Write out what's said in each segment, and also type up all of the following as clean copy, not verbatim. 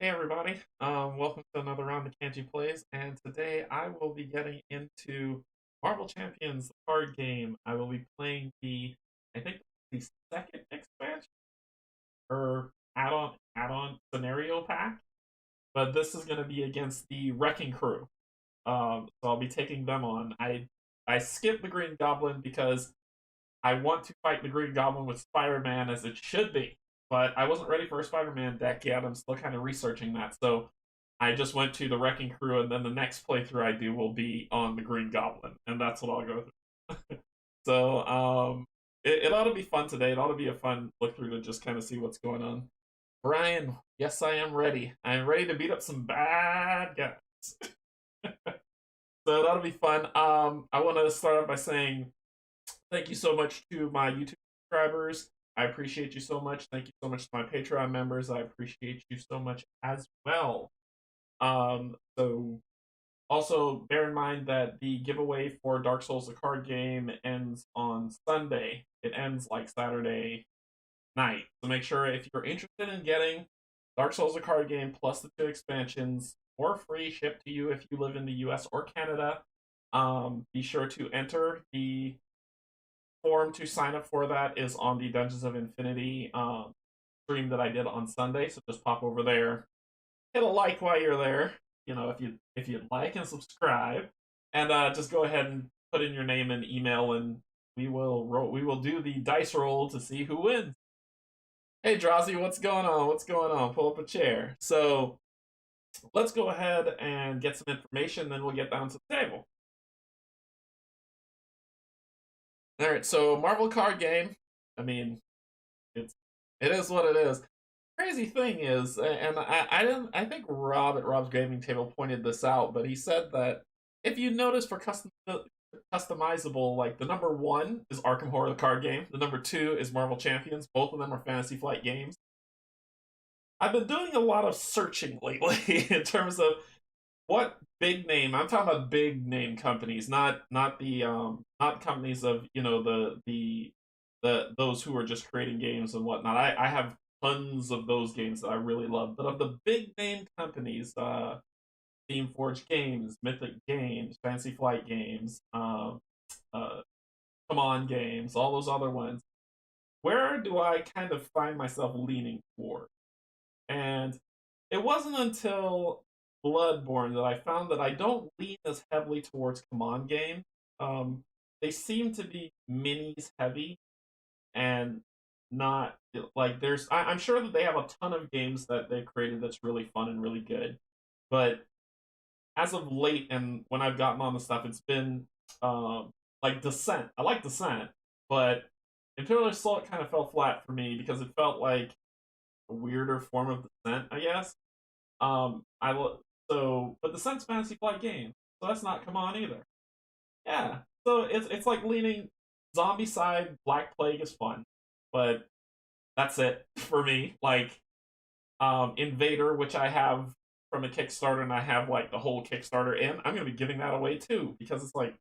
Hey everybody, welcome to another round of Canje Plays, and today I will be getting into Marvel Champions the card game. I will be playing I think the second expansion or add-on scenario pack, but this is going to be against the Wrecking Crew. So I'll be taking them on. I skipped the Green Goblin because I want to fight the Green Goblin with Spider-Man as it should be, but I wasn't ready for a Spider-Man deck yet. I'm still kind of researching that, so I just went to the Wrecking Crew, and then the next playthrough I do will be on the Green Goblin, and that's what I'll go through. So it ought to be fun today. It ought to be a fun look through to just kind of see what's going on. Brian, yes, I am ready. I am ready to beat up some bad guys. So it ought to be fun. I want to start off by saying thank you so much to my YouTube subscribers. I appreciate you so much. Thank you so much to my Patreon members. I appreciate you so much as well. So also bear in mind that the giveaway for Dark Souls the card game ends on Sunday. It ends like Saturday night. So make sure if you're interested in getting Dark Souls the card game plus the 2 expansions for free shipped to you if you live in the US or Canada, be sure to enter. The form to sign up for that is on the Dungeons of Infinity stream that I did on Sunday. So just pop over there, hit a like while you're there. You know, if you'd like and subscribe, and just go ahead and put in your name and email, and we will do the dice roll to see who wins. Hey Drazi, what's going on? What's going on? Pull up a chair. So let's go ahead and get some information, then we'll get down to the table. All right, so Marvel card game. I mean, it is what it is. Crazy thing is, and I didn't. I think Rob at Rob's Gaming Table pointed this out, but he said that if you notice for customizable, like the number 1 is Arkham Horror the card game, the number 2 is Marvel Champions. Both of them are Fantasy Flight games. I've been doing a lot of searching lately in terms of what big name. I'm talking about big name companies, not companies of the those who are just creating games and whatnot. I have tons of those games that I really love, but of the big name companies, Steam Forge Games, Mythic Games, Fancy Flight Games, Come On Games, all those other ones. Where do I kind of find myself leaning toward? And it wasn't until Bloodborne that I found that I don't lean as heavily towards command game. They seem to be minis heavy and not like I'm sure that they have a ton of games that they've created that's really fun and really good, but as of late and when I've gotten on the stuff, it's been like Descent. I like Descent, but Imperial Assault kind of fell flat for me because it felt like a weirder form of Descent, I guess. I but Descent's Fantasy Flight game, so that's not come on either. Yeah, so it's like leaning zombie side. Black Plague is fun, but that's it for me. Like Invader, which I have from a Kickstarter, and I have like the whole Kickstarter in. I'm gonna be giving that away too because it's like.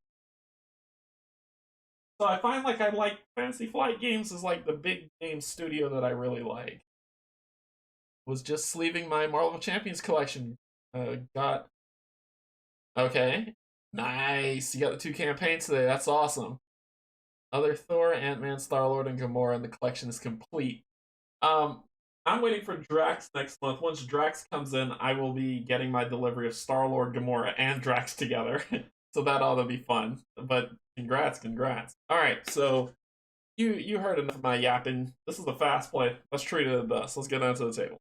So I find like I like Fantasy Flight games is like the big game studio that I really like. Was just sleeving my Marvel Champions collection. Got okay, nice. You got the 2 campaigns today. That's awesome. Other Thor, Ant-Man, Star-Lord, and Gamora, and the collection is complete. Um, I'm waiting for Drax next month. Once Drax comes in, I will be getting my delivery of Star-Lord, Gamora, and Drax together. So that ought to be fun. But congrats. All right, so you heard enough of my yapping. This is the fast play. Let's treat it thus. Let's get down to the table.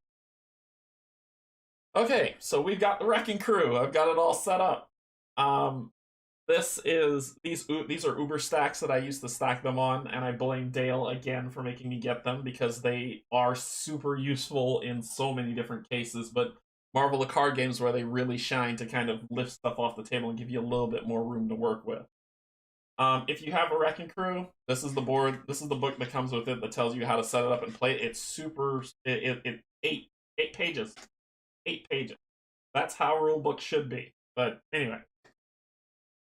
Okay, so we've got the Wrecking Crew. I've got it all set up. Um, these are Uber stacks that I used to stack them on, and I blame Dale again for making me get them because they are super useful in so many different cases. But Marvel the card games where they really shine to kind of lift stuff off the table and give you a little bit more room to work with. If you have a Wrecking Crew, this is the board. This is the book that comes with it that tells you how to set it up and play it. It's super. It 8 pages. 8 pages. That's how rule books should be. But anyway,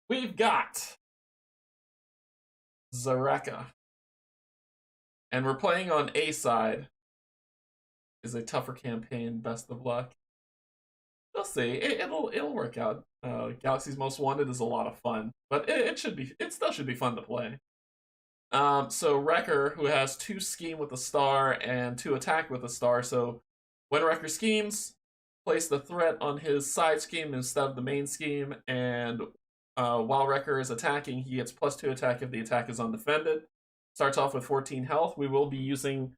we've got Zareka. And we're playing on A side. Is a tougher campaign, best of luck. We'll see. It'll work out. Galaxy's Most Wanted is a lot of fun, but it still should be fun to play. So Wrecker, who has 2 scheme with a star and 2 attack with a star. So when Wrecker schemes, place the threat on his side scheme instead of the main scheme, and while Wrecker is attacking, he gets +2 attack if the attack is undefended. Starts off with 14 health. We will be using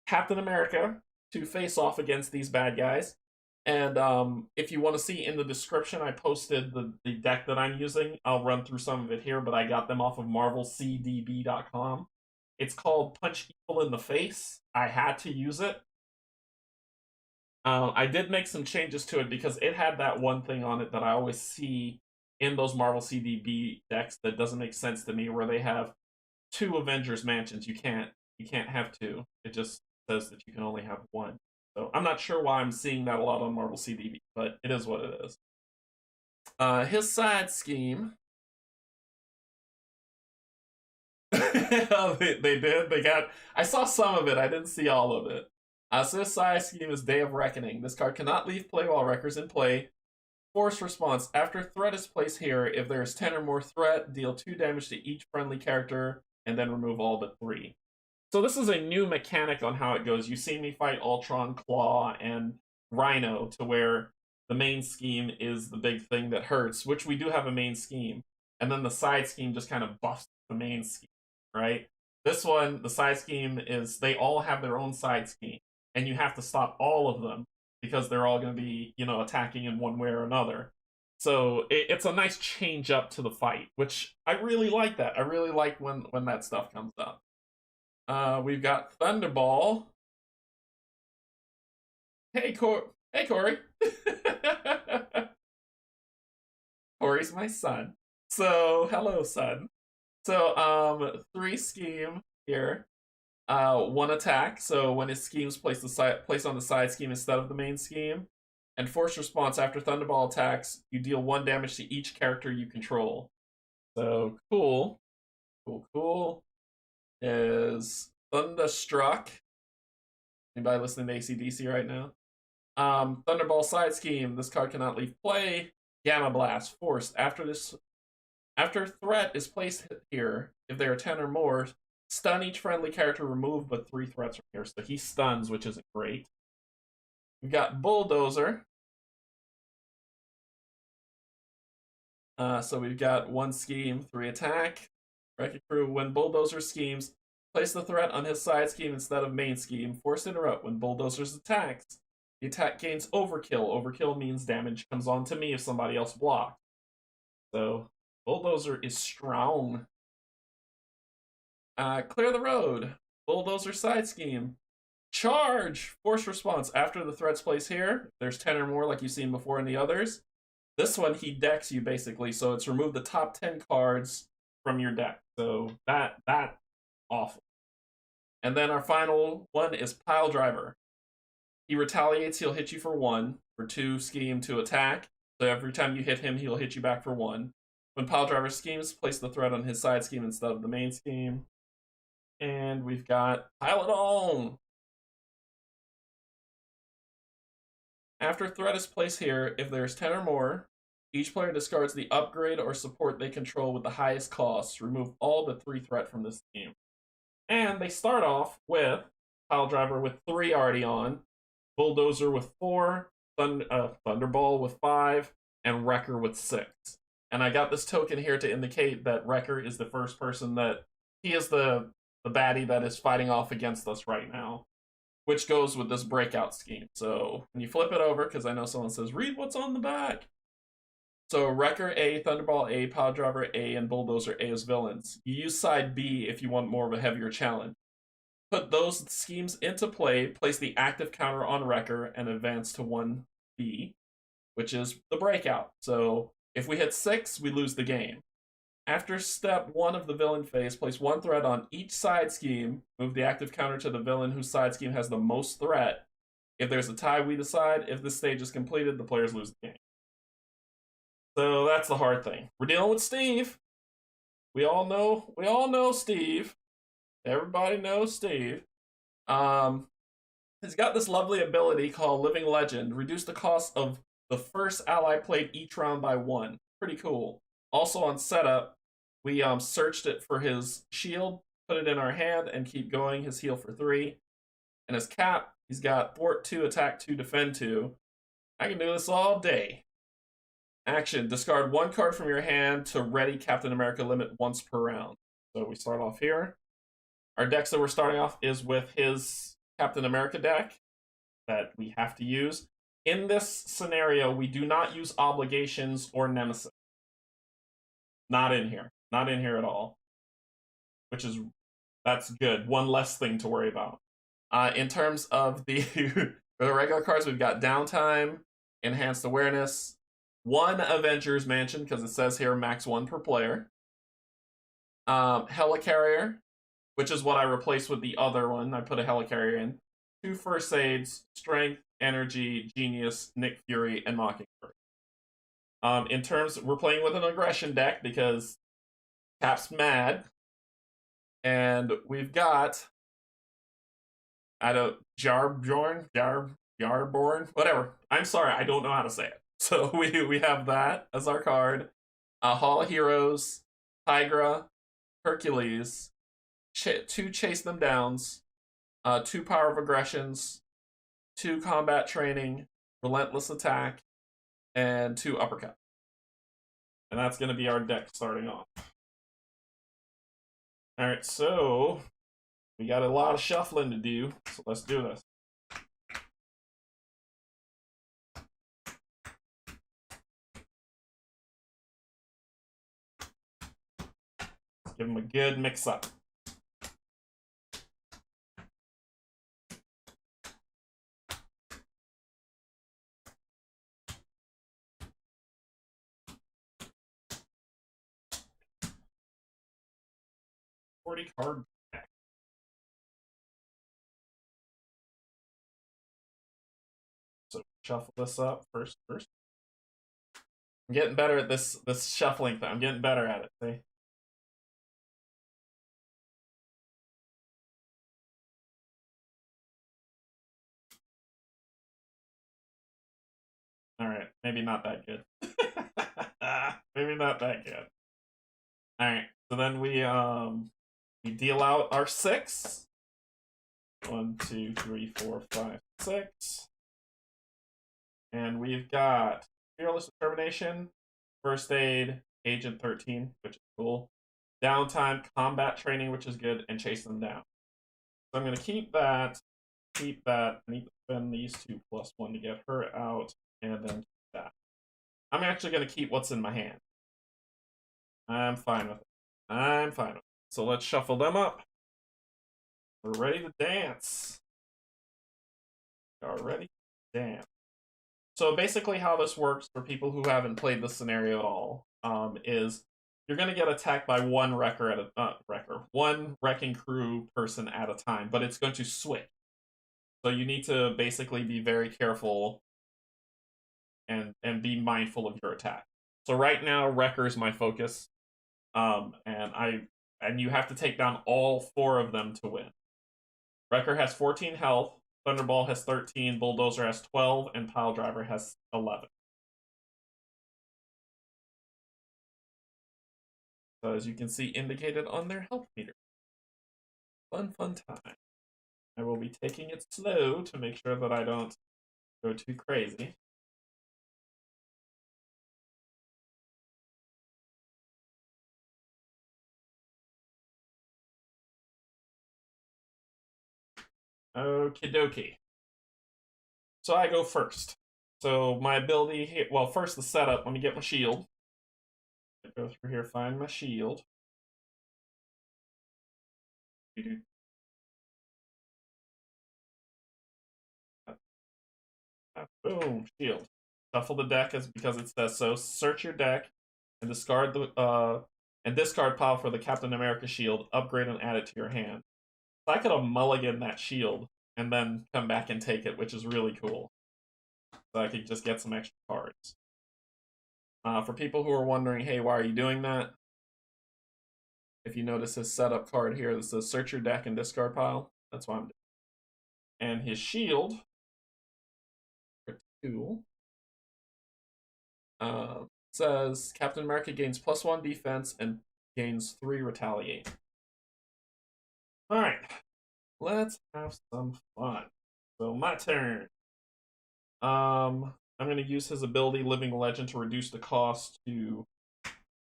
Captain America to face off against these bad guys. And if you want to see in the description, I posted the deck that I'm using. I'll run through some of it here, but I got them off of marvelcdb.com. It's called Punch Evil in the Face. I had to use it. I did make some changes to it because it had that one thing on it that I always see in those Marvel CDB decks that doesn't make sense to me, where they have 2 Avengers mansions. You can't have 2. It just says that you can only have 1. So I'm not sure why I'm seeing that a lot on Marvel CDB, but it is what it is. His side scheme. They did. They got. I saw some of it. I didn't see all of it. So his side scheme is Day of Reckoning. This card cannot leave play while Wrecker's in play. Force response. After threat is placed here, if there is 10 or more threat, deal 2 damage to each friendly character, and then remove all but 3. So this is a new mechanic on how it goes. You see me fight Ultron, Claw, and Rhino, to where the main scheme is the big thing that hurts, which we do have a main scheme. And then the side scheme just kind of buffs the main scheme, right? This one, the side scheme is they all have their own side scheme, and you have to stop all of them because they're all going to be, attacking in one way or another. So it's a nice change up to the fight, which I really like that. I really like when that stuff comes up. We've got Thunderball. Hey, Corey. Corey's my son. So, hello, son. So, 3 scheme here. 1 attack. So when his schemes place on the side scheme instead of the main scheme. And force response. After Thunderball attacks, you deal 1 damage to each character you control. So cool. Cool. Is Thunderstruck. Anybody listening to ACDC right now? Thunderball side scheme. This card cannot leave play. Gamma Blast. Forced. After threat is placed here, if there are 10 or more, stun each friendly character removed but 3 threats from here. So he stuns, which isn't great. We've got Bulldozer. So we've got 1 scheme, 3 attack. Wreck-It Crew. When Bulldozer schemes, place the threat on his side scheme instead of main scheme. Force interrupt. When Bulldozer's attacks, the attack gains overkill. Overkill means damage comes on to me if somebody else blocks. So Bulldozer is strong. Clear the road. Bulldozer side scheme. Charge! Force response. After the threat's placed here, there's 10 or more like you've seen before in the others. This one, he decks you basically, so it's remove the top 10 cards from your deck. So that awful. And then our final one is Pile Driver. He retaliates, he'll hit you for 1. For 2 scheme to attack. So every time you hit him, he'll hit you back for 1. When Pile Driver schemes, place the threat on his side scheme instead of the main scheme. And we've got Pile It On. After threat is placed here, if there's 10 or more, each player discards the upgrade or support they control with the highest cost. Remove all but 3 threat from this team. And they start off with Pile Driver with 3 already on, Bulldozer with 4, Thunderball with 5, and Wrecker with 6. And I got this token here to indicate that Wrecker is the first person that he is the baddie that is fighting off against us right now, which goes with this breakout scheme. So when you flip it over, because I know someone says, read what's on the back. So Wrecker A, Thunderball A, Pile Driver A, and Bulldozer A as villains. You use side B if you want more of a heavier challenge. Put those schemes into play, place the active counter on Wrecker, and advance to 1B, which is the breakout. So if we hit 6, we lose the game. After step 1 of the villain phase, place 1 threat on each side scheme. Move the active counter to the villain whose side scheme has the most threat. If there's a tie, we decide. If this stage is completed, the players lose the game. So that's the hard thing. We're dealing with Steve. We all know Steve. Everybody knows Steve. He's got this lovely ability called Living Legend. Reduce the cost of The first ally played each round by one. Pretty cool. Also on setup, we searched it for his shield, put it in our hand, and keep going. His heal for 3. And his cap, he's got thwart 2, attack 2, defend 2. I can do this all day. Action, discard 1 card from your hand to ready Captain America limit once per round. So we start off here. Our decks that we're starting off is with his Captain America deck that we have to use. In this scenario, we do not use obligations or nemesis. Not in here. Not in here at all. That's good. One less thing to worry about. In terms of the regular cards, we've got downtime, enhanced awareness, 1 Avengers Mansion, because it says here max 1 per player. Helicarrier, which is what I replaced with the other one. I put a Helicarrier in. 2 First Aids, Strength, Energy, Genius, Nick Fury, and Mockingbird. In terms, we're playing with an aggression deck because Cap's mad. And we've got Jarborn, whatever. I'm sorry, I don't know how to say it. So we have that as our card. Hall of Heroes, Tigra, Hercules, 2 Chase Them Downs, 2 Power of Aggressions, 2 Combat Training, Relentless Attack, and 2 Uppercut. And that's going to be our deck starting off. Alright, so we got a lot of shuffling to do, so let's do this. Let's give them a good mix-up. Card deck. So shuffle this up first. I'm getting better at this shuffling thing. I'm getting better at it. See? All right, maybe not that good. Maybe not that good. All right, so then we deal out our 6. 1, 2, 3, 4, 5, 6. And we've got Fearless Determination, First Aid, Agent 13, which is cool. Downtime, Combat Training, which is good, and Chase Them Down. So I'm going to keep that. I need to spend these 2 plus 1 to get her out, and then keep that. I'm actually going to keep what's in my hand. I'm fine with it. So let's shuffle them up. We're ready to dance. So basically how this works for people who haven't played this scenario at all is you're going to get attacked by one one wrecking crew person at a time, but it's going to switch. So you need to basically be very careful and be mindful of your attack. So right now, Wrecker is my focus, and you have to take down all 4 of them to win. Wrecker has 14 health, Thunderball has 13, Bulldozer has 12, and Piledriver has 11. So as you can see indicated on their health meter. Fun time. I will be taking it slow to make sure that I don't go too crazy. Okie dokie. So I go first. So my ability here, well, first the setup. Let me get my shield. I go through here, find my shield. Boom, shield. Shuffle the deck because it says so. Search your deck and discard discard pile for the Captain America shield. Upgrade and add it to your hand. So I could have mulliganed that shield and then come back and take it, which is really cool. So I could just get some extra cards. For people who are wondering, hey, why are you doing that? If you notice his setup card here that says search your deck and discard pile, that's why I'm doing. And his shield, 2. Says Captain America gains +1 defense and gains 3 retaliate. Alright, let's have some fun. So, my turn. I'm going to use his ability, Living Legend, to reduce the cost to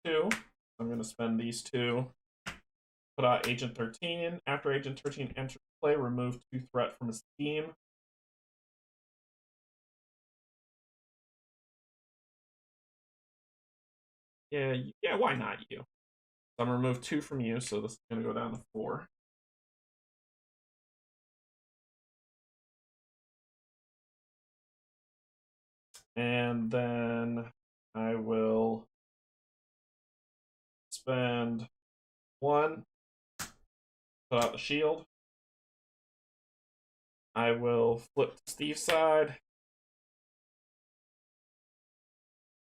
2. I'm going to spend these 2. Put out Agent 13. After Agent 13 enters play, remove 2 threat from his team. Yeah, why not you? So I'm going to remove 2 from you, so this is going to go down to 4. And then I will spend 1, put out the shield. I will flip to Steve's side.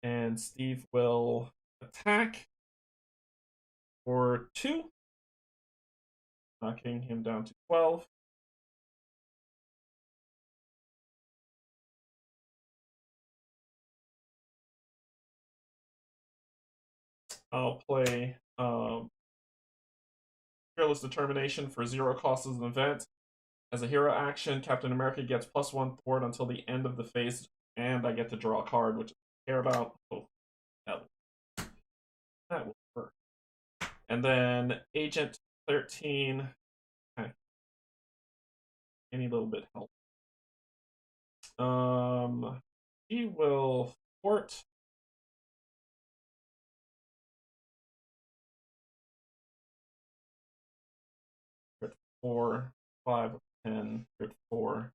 And Steve will attack for 2, knocking him down to 12. I'll play Fearless Determination for 0 cost as an event. As a hero action, Captain America gets +1 forward until the end of the phase, and I get to draw a card, which I care about. Oh, that will work. And then Agent 13. Okay. Any little bit help. He will thwart. Crit 4, 5, 10, crit 4,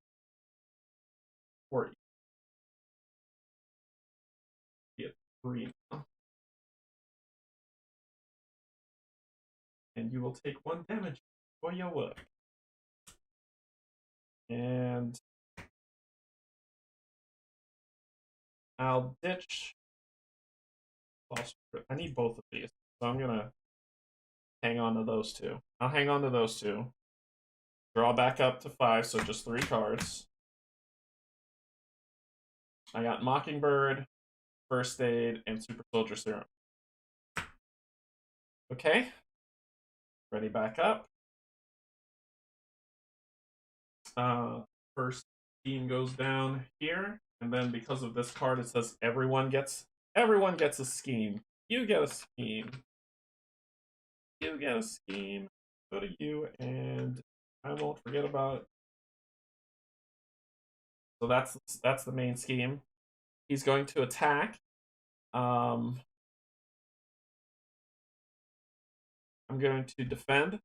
40. Get 3 now. And you will take 1 damage for your work. And I'll ditch. I need both of these, so I'm gonna hang on to those 2. I'll hang on to those 2. Draw back up to 5, so just 3 cards. I got Mockingbird, First Aid, and Super Soldier Serum. Okay. Ready back up. First team goes down here, and then because of this card, it says everyone gets a scheme. You get a scheme. You get a scheme. Go to you, and I won't forget about it. So that's the main scheme. He's going to attack. I'm going to defend.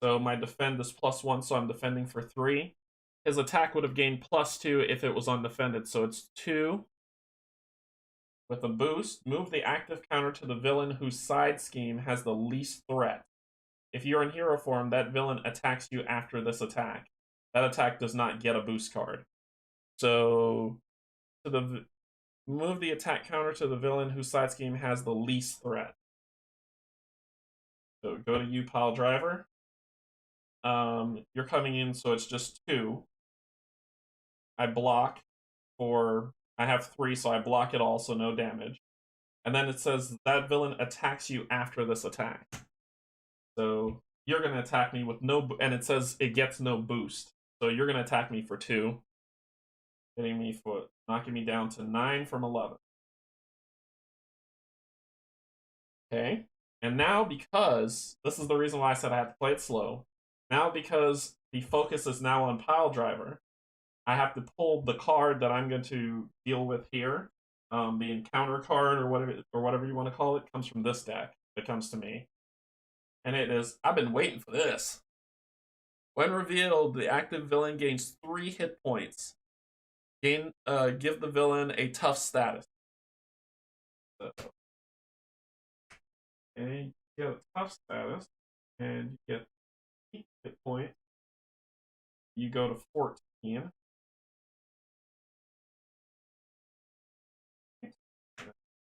So my defend is +1, so I'm defending for 3. His attack would have gained +2 if it was undefended, so it's 2. With a boost, move the active counter to the villain whose side scheme has the least threat. If you're in hero form, that villain attacks you after this attack. That attack does not get a boost card. So, move the attack counter to the villain whose side scheme has the least threat. So go to you, pile driver. You're coming in, so it's just 2. I block for. I have 3, so I block it all, so no damage. And then it says that villain attacks you after this attack. So you're going to attack me with no, and it says it gets no boost. So you're going to attack me for 2, hitting me for knocking me down to 9 from 11. Okay, and now because this is the reason why I said I had to play it slow. Now because the focus is now on pile driver, I have to pull the card that I'm going to deal with here. The encounter card or whatever you want to call it comes from this deck that comes to me. And it is, I've been waiting for this. When revealed, the active villain gains 3 hit points. Give the villain a tough status. So, and you get a tough status, and you get 8 hit points. You go to 14.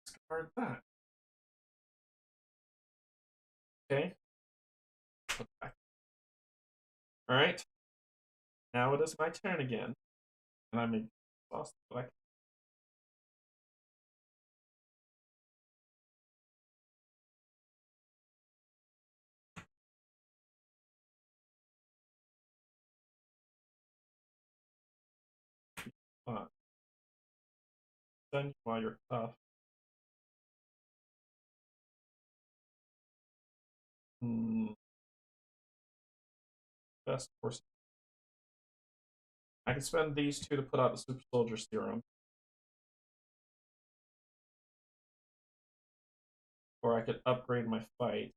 Discard that. Okay. Put back. All right. Now it is my turn again, and I'm exhausted. Then while you're tough. Best course. I can spend these two to put out the super soldier serum. Or I could upgrade my fight.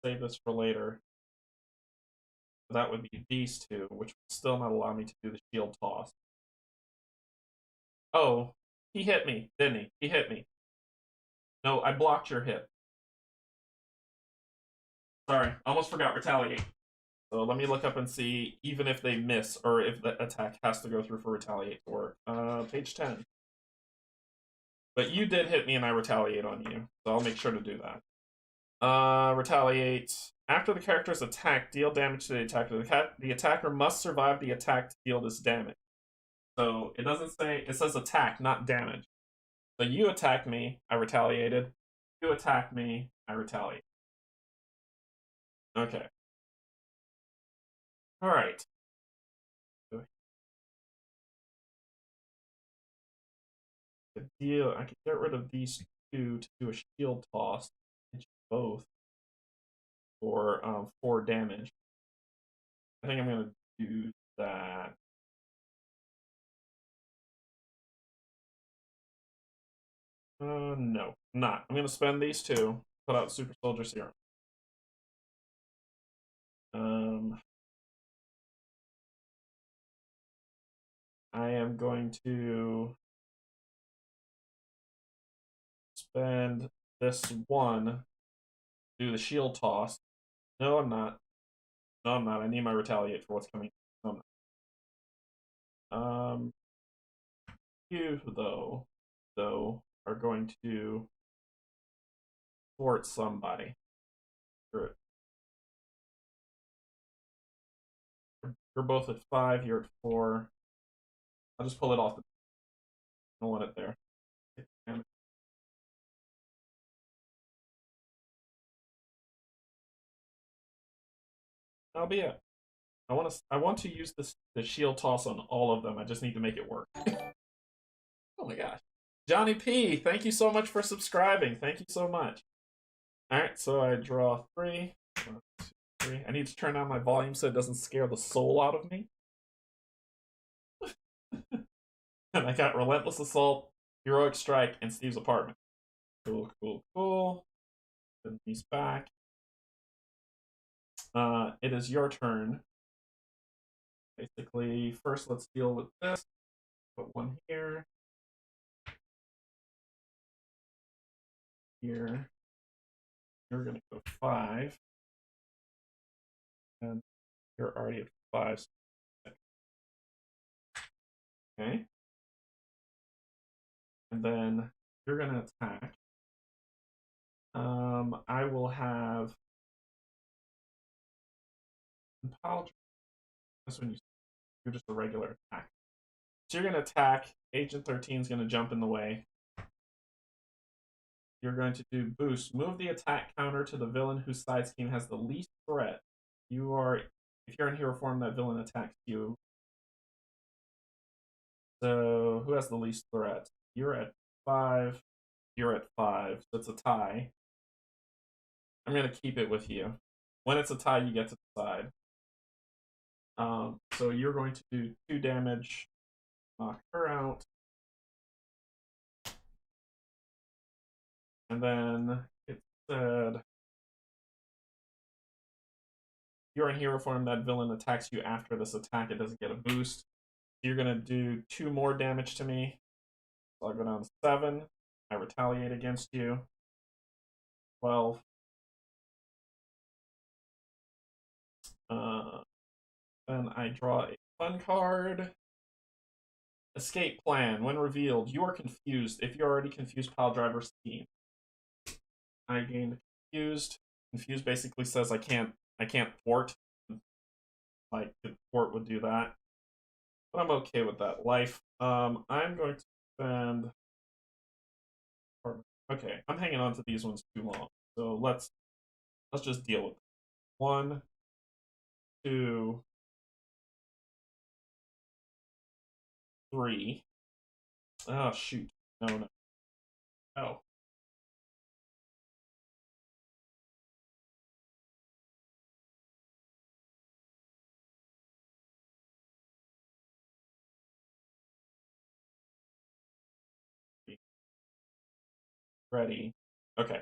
Save this for later. That would be these two, which would still not allow me to do the shield toss. Oh, he hit me, didn't he? He hit me. No, I blocked your hit. Sorry, almost forgot retaliate. So let me look up and see, even if they miss, or if the attack has to go through for retaliate to work. Page 10. But you did hit me and I retaliate on you, so I'll make sure to do that. Retaliate. After the character's attack, deal damage to the attacker. The attacker must survive the attack to deal this damage. So it doesn't say, it says attack, not damage. So you attacked me, I retaliated. You attacked me, I retaliate. Okay. Alright. The deal, I can get rid of these two to do a shield toss. Both for 4 damage. I think I'm gonna do that. No, I'm not. I'm gonna spend these two, put out super soldier serum. I am going to spend this one, do the shield toss. No, I'm not. No, I'm not. I need my retaliate for what's coming. No, I'm not. You though, are going to thwart somebody. You're both at 5. You're at 4. I'll just pull it off. I don't want it there. That'll be it. I want to use the shield toss on all of them. I just need to make it work. Oh my gosh. Johnny P, thank you so much for subscribing. Thank you so much. Alright, so I draw 3. 1, 2, 3. I need to turn down my volume so it doesn't scare the soul out of me. And I got Relentless Assault, Heroic Strike, and Steve's Apartment. Cool, cool, cool. Then he's back. It is your turn. Basically, first let's deal with this. Put 1 here. Here. You're gonna go 5. And you're already at 5. Okay. And then you're gonna attack. I will have that's when you're just a regular attack. So you're gonna attack. Agent 13 is gonna jump in the way. You're going to do boost. Move the attack counter to the villain whose side scheme has the least threat. If you're in hero form, that villain attacks you. So who has the least threat? You're at 5. You're at 5. So it's a tie. I'm gonna keep it with you. When it's a tie, you get to decide. So you're going to do 2 damage. Knock her out. And then it said you're in hero form, that villain attacks you after this attack. It doesn't get a boost. You're gonna do 2 more damage to me. So I'll go down to 7. I retaliate against you. 12. Then I draw a fun card. Escape plan. When revealed, you are confused. If you're already confused, pile driver scheme. I gained confused. Confused basically says I can't thwart. Like the thwart would do that. But I'm okay with that. Life. I'm going to spend. Okay, I'm hanging on to these ones too long. So let's just deal with them. 1, 2, 3. Oh shoot. No, no, no. Ready. Okay.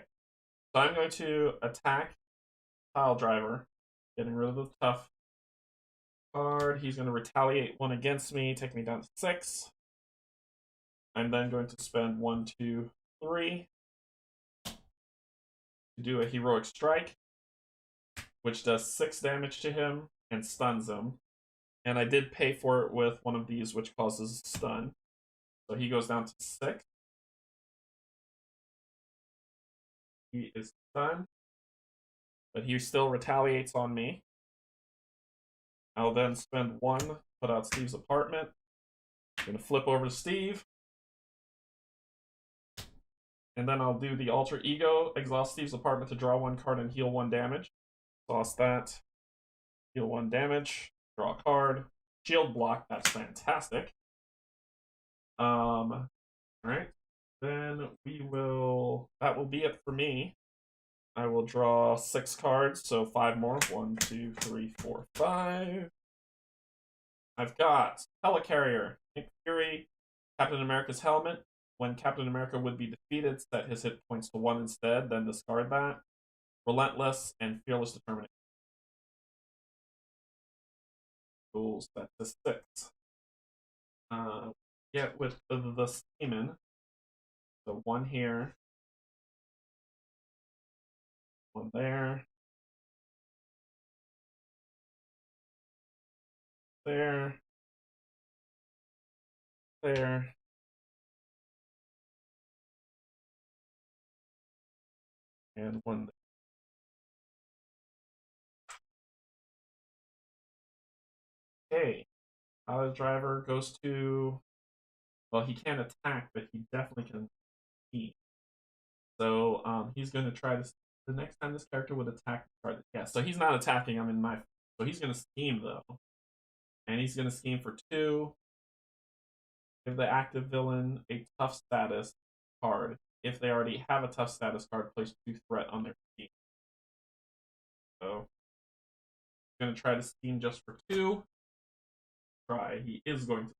So I'm going to attack Pile Driver, getting rid of the tough card. He's going to retaliate one against me, take me down to 6. I'm then going to spend 1, 2, 3 to do a heroic strike, which does 6 damage to him and stuns him. And I did pay for it with one of these, which causes stun. So he goes down to 6. He is stunned, but he still retaliates on me. I'll then spend 1, put out Steve's apartment. I'm going to flip over to Steve. And then I'll do the alter ego, exhaust Steve's apartment to draw 1 card and heal 1 damage. Exhaust that, heal 1 damage, draw a card, shield block. That's fantastic. All right. Then we will. That will be it for me. I will draw 6 cards, so 5 more. 1, 2, 3, 4, 5. I've got Helicarrier, Nick Fury, Captain America's helmet. When Captain America would be defeated, set his hit points to 1 instead, then discard that. Relentless and Fearless Determination. Rules set to 6. Get with the Seaman. So 1 here, 1 there, there, there, and 1 there. Okay. The driver goes to. Well, he can't attack, but he definitely can scheme. So he's going to try to. The next time this character would attack the card. Yeah, so he's not attacking. I'm in my. So he's going to scheme, though. And he's going to scheme for 2. Give the active villain a tough status card. If they already have a tough status card, place 2 threat on their scheme. So he's going to try to scheme just for 2. Try. He is going to.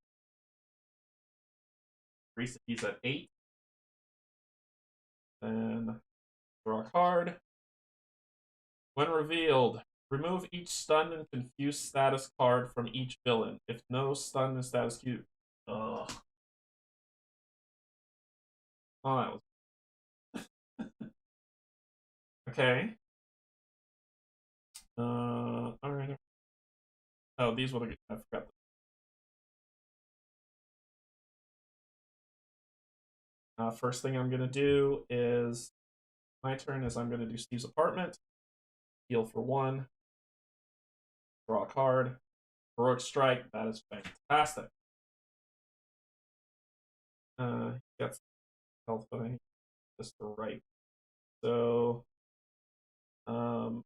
He's at 8. Then draw a card. When revealed, remove each stunned and confused status card from each villain. If no stunned and status cube. Ugh. Oh, that was. Okay. Alright. Oh, these were the. I forgot. First thing I'm going to do is. My turn is I'm going to do Steve's apartment. Heal for 1. Draw a card. Heroic strike. That is fantastic. Gets health, but I need this to right. So, I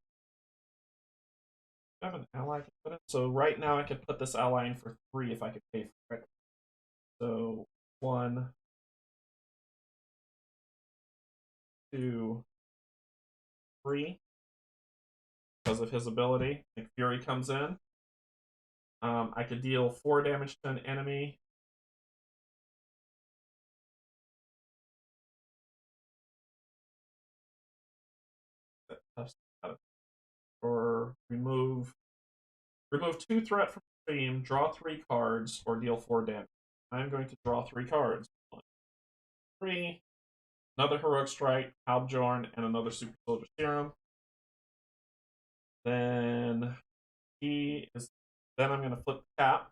have an ally I can put in. So right now I could put this ally in for 3 if I could pay for it. So 1, 2, 3. Because of his ability, Nick Fury comes in. I could deal 4 damage to an enemy. Or remove 2 threat from the team, draw 3 cards, or deal 4 damage. I'm going to draw 3 cards. 1, 3. Another heroic strike, Halbjorn, and another super soldier serum. Then he is. Then I'm going to flip the cap.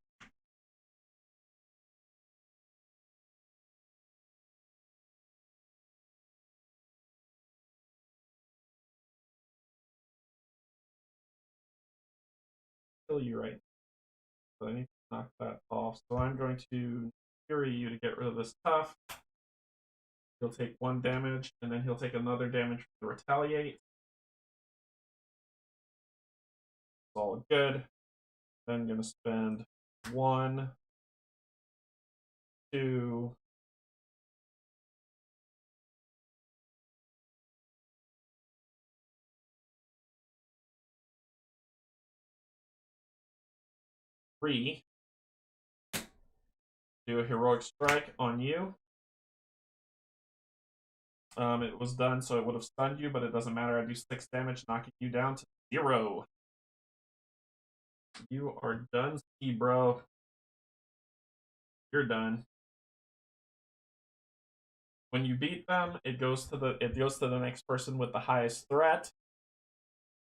Kill you right. So I need to knock that off. So I'm going to Fury you to get rid of this tough. He'll take 1 damage, and then he'll take another damage to retaliate. It's all good. Then I'm going to spend 1, 2, 3. Do a heroic strike on you. It was done, so it would have stunned you, but it doesn't matter. I do 6 damage, knocking you down to 0. You are done, ski bro. You're done. When you beat them, it goes to the next person with the highest threat.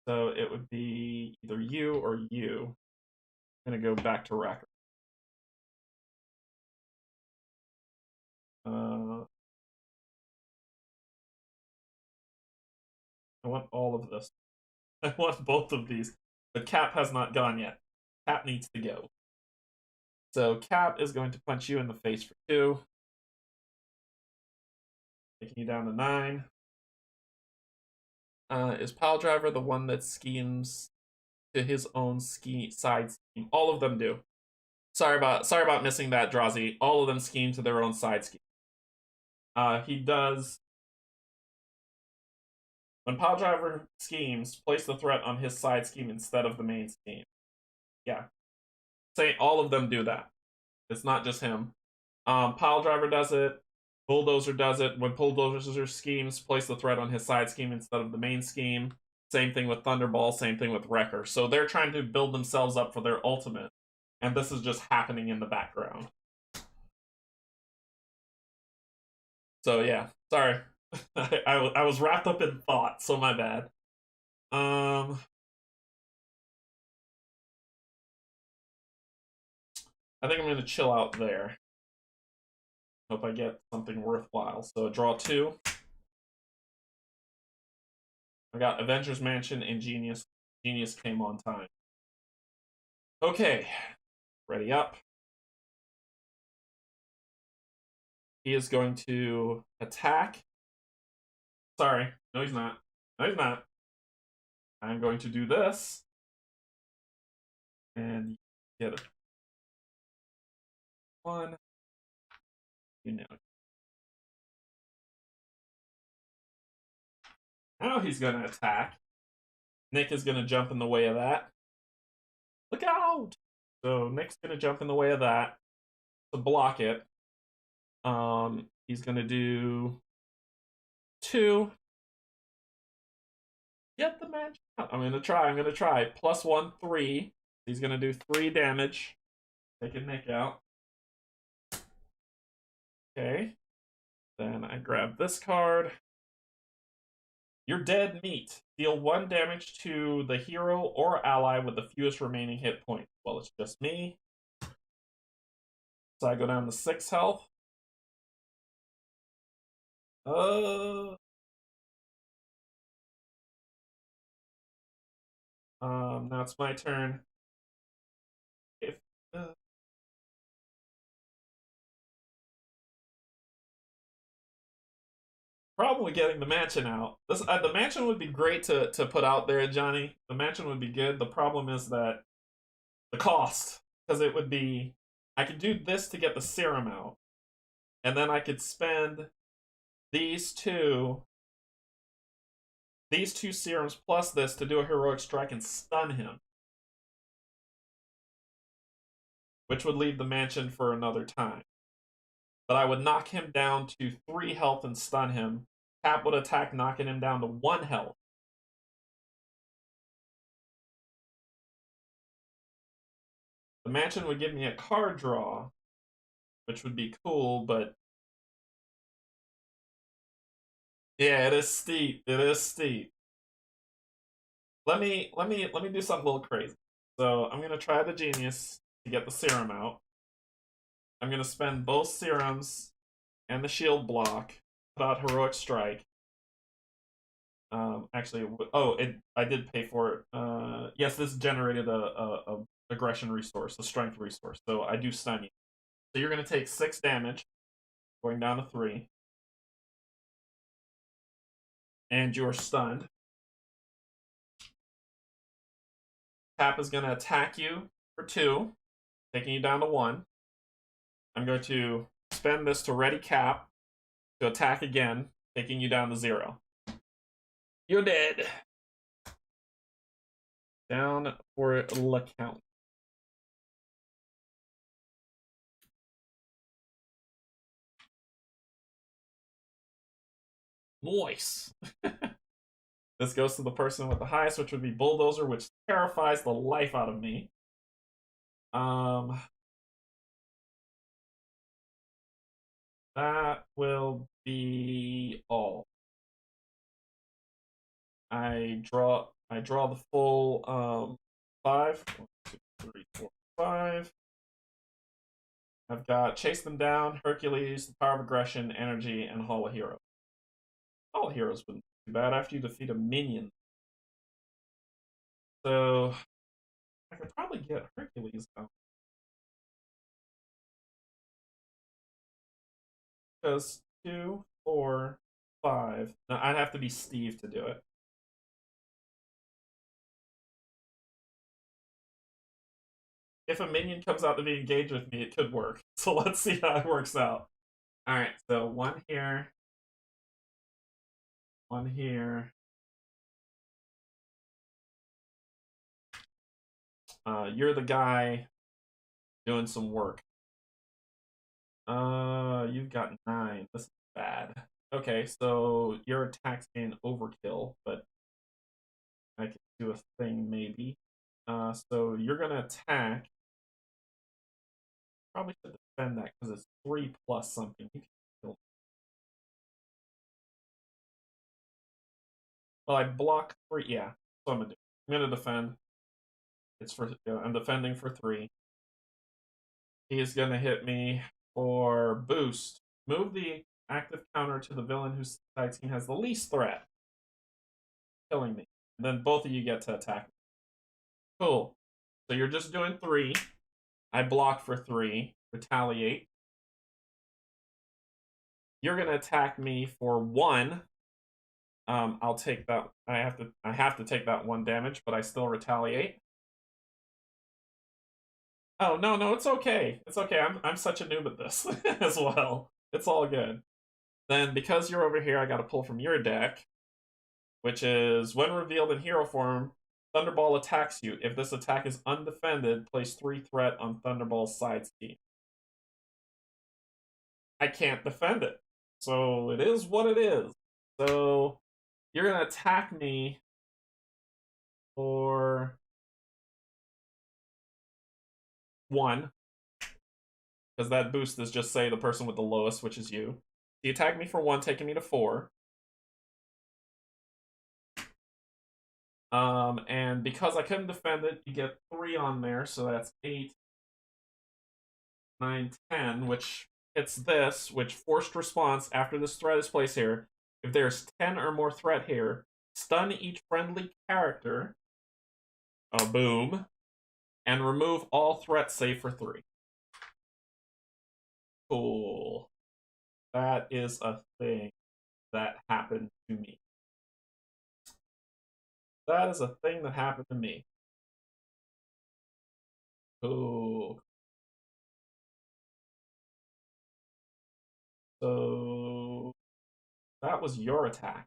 So it would be either you or you. I'm gonna go back to record. I want all of this. I want both of these. But Cap has not gone yet. Cap needs to go. So Cap is going to punch you in the face for 2. Taking you down to 9. Is Pile Driver the one that schemes to his own side scheme? All of them do. Sorry about missing that, Drazi. All of them scheme to their own side scheme. He does. When Pile Driver schemes, place the threat on his side scheme instead of the main scheme. Yeah. Say all of them do that. It's not just him. Pile Driver does it. Bulldozer does it. When Bulldozer schemes, place the threat on his side scheme instead of the main scheme. Same thing with Thunderball, same thing with Wrecker. So they're trying to build themselves up for their ultimate. And this is just happening in the background. So yeah, sorry. I was wrapped up in thought, so my bad. I think I'm gonna chill out there. Hope I get something worthwhile. So draw 2. I got Avengers Mansion and Genius. Genius came on time. Okay, ready up. He is going to attack. Sorry, no he's not. No he's not. I'm going to do this. And get it. 1. You know it. Now he's going to attack. Nick is going to jump in the way of that. Look out! So Nick's going to jump in the way of that to block it. He's going to do 2. Get the magic out. I'm going to try. +1, 3. He's going to do 3 damage. Taking Nick out. Okay. Then I grab this card. You're dead meat. Deal 1 damage to the hero or ally with the fewest remaining hit points. Well, it's just me. So I go down to 6 health. Now it's my turn. If problem with getting the mansion out. The mansion would be great to put out there, Johnny. The mansion would be good. The problem is that the cost, because it would be. I could do this to get the serum out, and then I could spend these two serums plus this to do a heroic strike and stun him, which would leave the mansion for another time. But I would knock him down to 3 health and stun him. Cap would attack, knocking him down to 1 health. The mansion would give me a card draw, which would be cool, but yeah, it is steep. It is steep. Let me do something a little crazy. So I'm gonna try the genius to get the serum out. I'm gonna spend both serums and the shield block. Put out heroic strike. Actually, I did pay for it. Yes, this generated a aggression resource, a strength resource. So I do stun you. So you're gonna take 6 damage, going down to 3, and you're stunned. Cap is gonna attack you for 2, taking you down to 1. I'm going to spend this to ready Cap to attack again, taking you down to 0. You're dead. Down for the count. Nice. This goes to the person with the highest, which would be Bulldozer, which terrifies the life out of me. That will be all. I draw the full 5. 1, 2, 3, 4, 5. I've got Chase Them Down, Hercules, the Power of Aggression, Energy, and Hall of Heroes. Hall of Heroes wouldn't be too bad after you defeat a minion. So I could probably get Hercules out. Because 2, 4, 5. Now I'd have to be Steve to do it. If a minion comes out to be engaged with me, it could work. So let's see how it works out. Alright, so 1 here. 1 here. You're the guy doing some work. You've got 9. This is bad. Okay, so your attacks gain overkill, but I can do a thing maybe. So you're gonna attack. Probably should defend that because it's 3 plus something. You can kill. Well, I block 3. Yeah, that's what I'm gonna do. I'm gonna defend. It's for I'm defending for 3. He is gonna hit me for boost. Move the active counter to the villain whose side team has the least threat, killing me. And then both of you get to attack me. Cool. So you're just doing 3. I block for 3. Retaliate. You're gonna attack me for 1. I'll take that. I have to take that 1 damage, but I still retaliate. Oh no, it's okay. It's okay. I'm such a noob at this as well. It's all good. Then because you're over here, I gotta pull from your deck, which is when revealed in hero form, Thunderball attacks you. If this attack is undefended, place 3 threat on Thunderball's side team. I can't defend it. So it is what it is. So you're gonna attack me for 1. Because that boost is just say the person with the lowest, which is you. He attacked me for 1, taking me to 4. And because I couldn't defend it, you get 3 on there, so that's 8, 9, 10, which hits this, which forced response after this threat is placed here. If there's 10 or more threat here, stun each friendly character. Boom. And remove all threats save for 3. Cool. That is a thing that happened to me. That is a thing that happened to me. Cool. So that was your attack.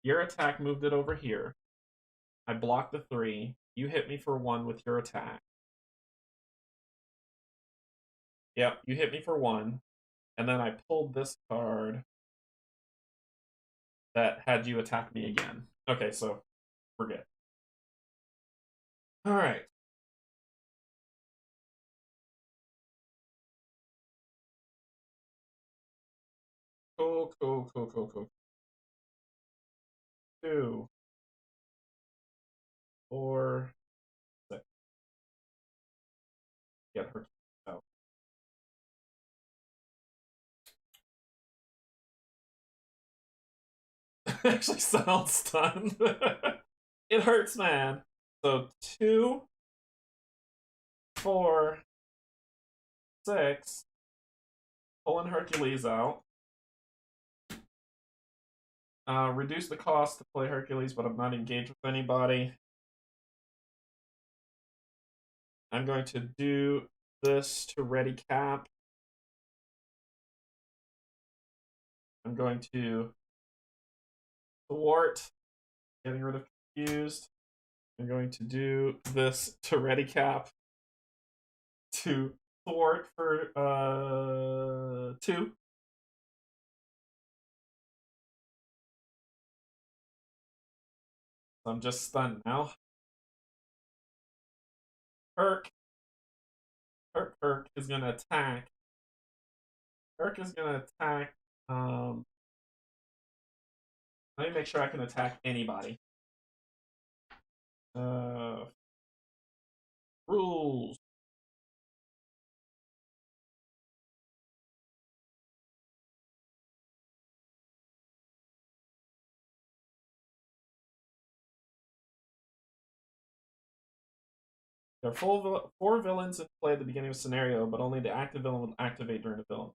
Your attack moved it over here. I blocked the 3. You hit me for 1 with your attack. Yep, you hit me for 1. And then I pulled this card that had you attack me again. Okay, so we're good. Alright. Cool. 2, 4, 6. Get her out. Actually sounds stunned. It hurts, man. So 2, 4, 6. Pulling Hercules out. Reduce the cost to play Hercules, but I'm not engaged with anybody. I'm going to do this to ready cap. I'm going to thwart, getting rid of confused. I'm going to do this to ready cap to thwart for 2. So I'm just stunned now. Kirk is gonna attack. Kirk is gonna attack. Let me make sure I can attack anybody. Rules. There are four villains in play at the beginning of a scenario, but only the active villain will activate during the villain.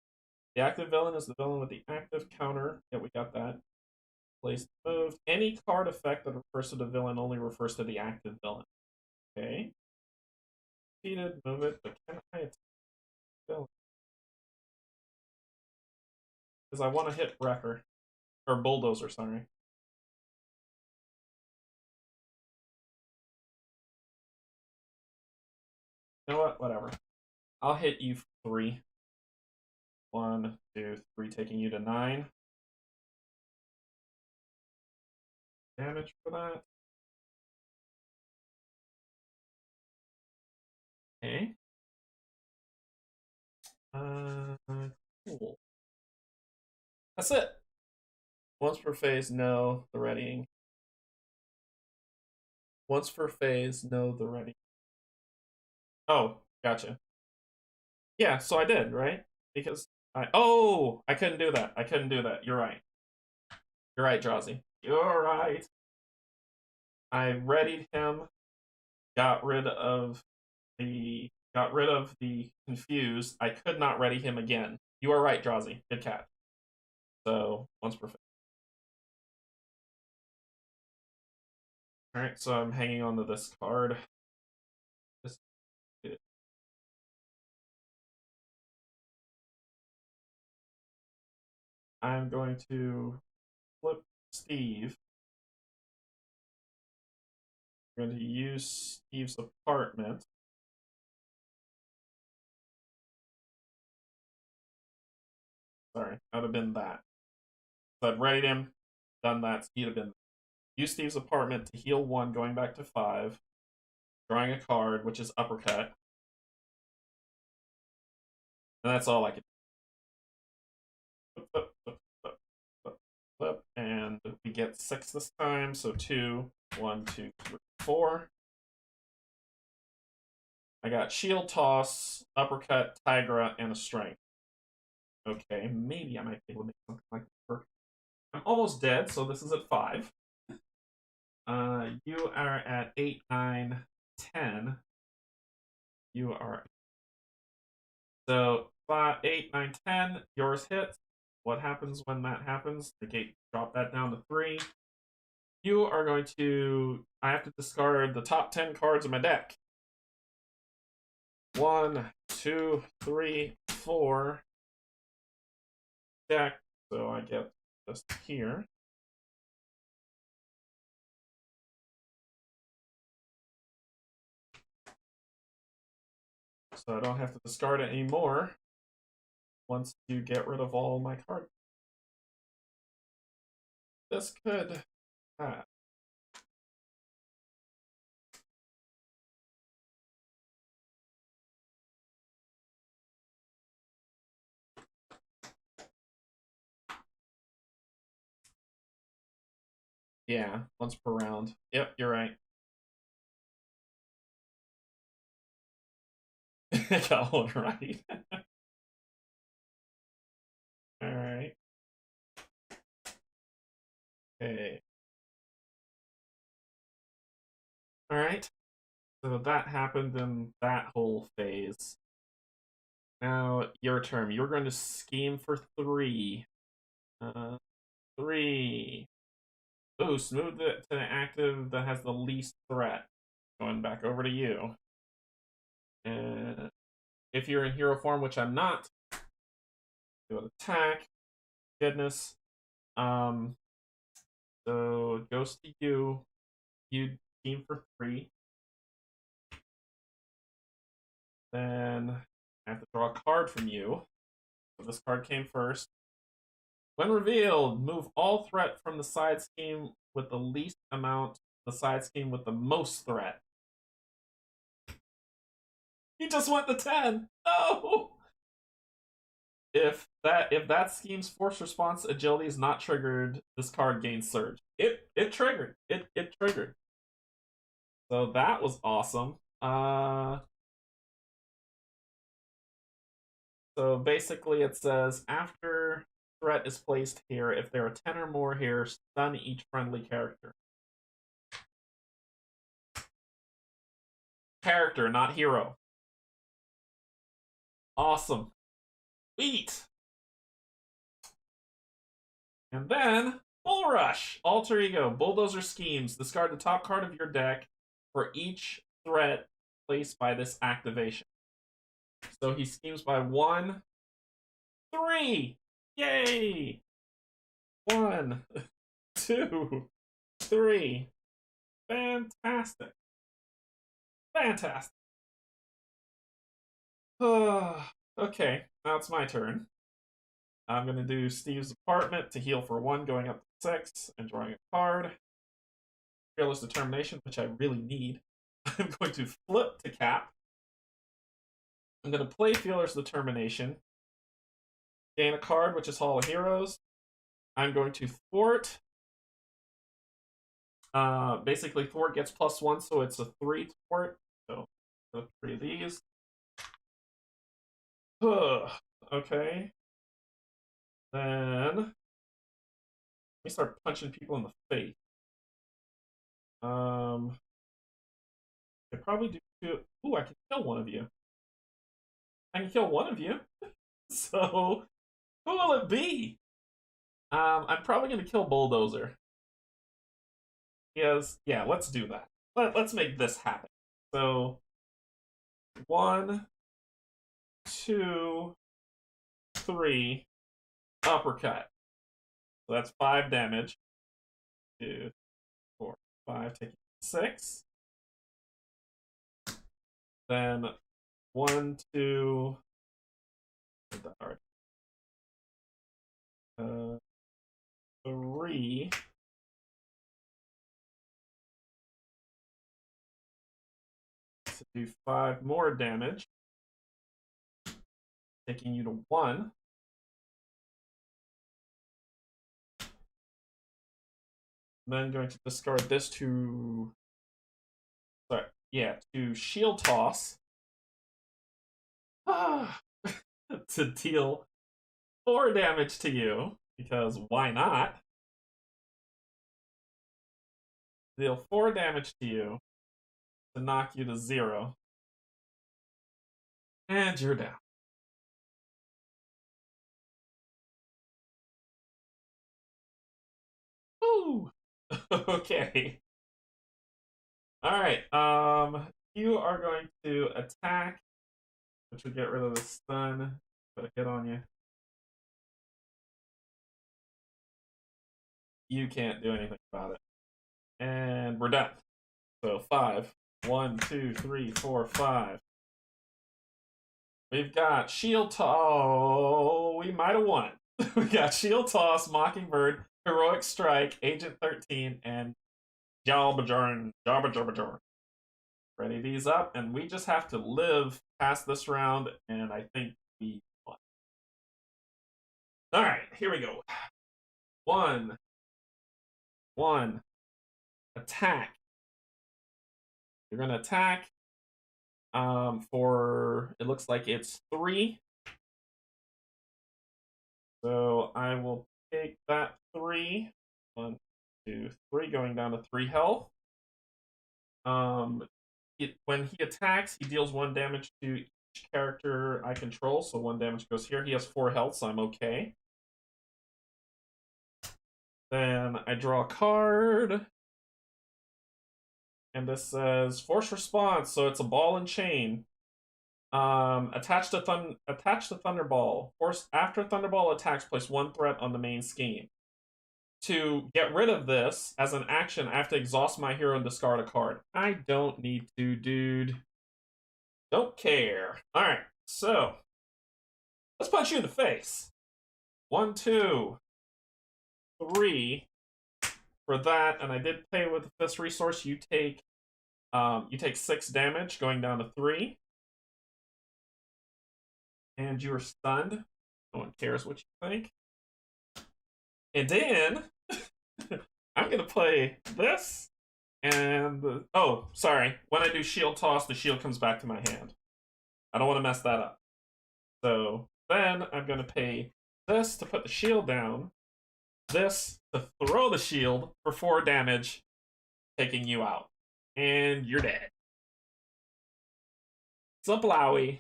The active villain is the villain with the active counter. Yeah, we got that. Placed, moved. Any card effect that refers to the villain only refers to the active villain. Okay. Defeated, move it, but can I attack the villain? Because I want to hit Wrecker. Or Bulldozer, sorry. You know what? Whatever. I'll hit you 3. 1, 2, 3, taking you to 9. Damage for that. Okay. Cool. That's it. Once per phase, no, the readying. Once per phase, no, the ready. Oh, gotcha. Yeah, so I did, right? Because I couldn't do that. I couldn't do that. You're right. You're right, Drazi. You're right. I readied him, got rid of the confused. I could not ready him again. You are right, Drazi. Good cat. So once per phase. All right, so I'm hanging on to this card. This I'm going to flip Steve. I'm going to use Steve's apartment. Sorry, that would have been that. So I've readied him, done that. He'd have been. Use Steve's apartment to heal 1, going back to 5. Drawing a card, which is uppercut. And that's all I can do. And we get 6 this time, so 2, 1, 2, 3, 4. I got shield toss, uppercut, Tigra, and a strength. Okay, maybe I might be able to make something like that. I'm almost dead, so this is at 5. You are at 8, 9, 10. You are so 5, 8, 9, 10. Yours hits. What happens when that happens? The gate drop that down to 3. You are going to. I have to discard the top 10 cards of my deck. 1, 2, 3, 4. Deck. So I get this here. So I don't have to discard it anymore once you get rid of all my cards. This could happen. Yeah, once per round. Yep, you're right. I got one right. Alright. Okay. Alright. So that happened in that whole phase. Now, your turn. You're going to scheme for 3. 3. Boost. Move it to an active that has the least threat. Going back over to you. And if you're in hero form, which I'm not, do an attack. Goodness. So it goes to you. You scheme for 3. Then I have to draw a card from you. So this card came first. When revealed, move all threat from the side scheme with the least amount the side scheme with the most threat. He just went to 10. No. If that scheme's force response agility is not triggered, this card gains surge. It triggered. It triggered. So that was awesome. So basically it says after threat is placed here, if there are 10 or more here, stun each friendly character. Character, not hero. Awesome. Beat. And then Bull Rush, Alter Ego, Bulldozer Schemes. Discard the top card of your deck for each threat placed by this activation. So he schemes by 1, 3. Yay! 1, 2, 3. Fantastic. Fantastic. Okay, now it's my turn. I'm going to do Steve's Apartment to heal for 1, going up to 6, and drawing a card. Fearless Determination, which I really need. I'm going to flip to Cap. I'm going to play Fearless Determination. Gain a card, which is Hall of Heroes. I'm going to thwart. Basically, thwart gets +1, so it's a 3 thwart. So, 3 of these. Okay. Then, let me start punching people in the face. I probably do 2. Ooh, I can kill one of you. I can kill one of you. So, who will it be? I'm probably going to kill Bulldozer. Yes, yeah, let's do that. Let's make this happen. So, 1, 2, 3, uppercut. So that's 5 damage. 2, 4, 5, taking 6. Then 1, 2. 3. To do 5 more damage, taking you to 1. And then going to discard this to, sorry, yeah, to shield toss. To deal 4 damage to you, because why not? Deal 4 damage to you to knock you to 0. And you're down. Woo! Okay. Alright, you are going to attack, which would get rid of the stun. Put a hit on you. You can't do anything about it. And we're done. So 5. 1, 2, 3, 4, 5. We've got Shield Toss. Oh, we might have won. We got Shield Toss, Mockingbird, Heroic Strike, Agent 13, and Jalbajarn. Ready these up, and we just have to live past this round, and I think we won. Alright, here we go. 1. Attack. You're going to attack for, it looks like it's 3. So I will take that 3. 1, 2, 3, going down to 3 health. When he attacks, he deals 1 damage to each character I control, so 1 damage goes here. He has 4 health, so I'm okay. Then I draw a card. And this says Force Response, so it's a ball and chain. Attach to Thunderball. Force after Thunderball attacks, place 1 threat on the main scheme. To get rid of this, as an action, I have to exhaust my hero and discard a card. I don't need to, dude. Don't care. Alright, so let's punch you in the face. 1, 2, 3. for that, and I did pay with this resource. You take 6 damage, going down to 3, and you are stunned. No one cares what you think. And then I'm gonna play this, and oh, sorry. When I do shield toss, the shield comes back to my hand. I don't want to mess that up. So then I'm gonna pay this to put the shield down, this to throw the shield for 4 damage, taking you out, and you're dead. Zablowy.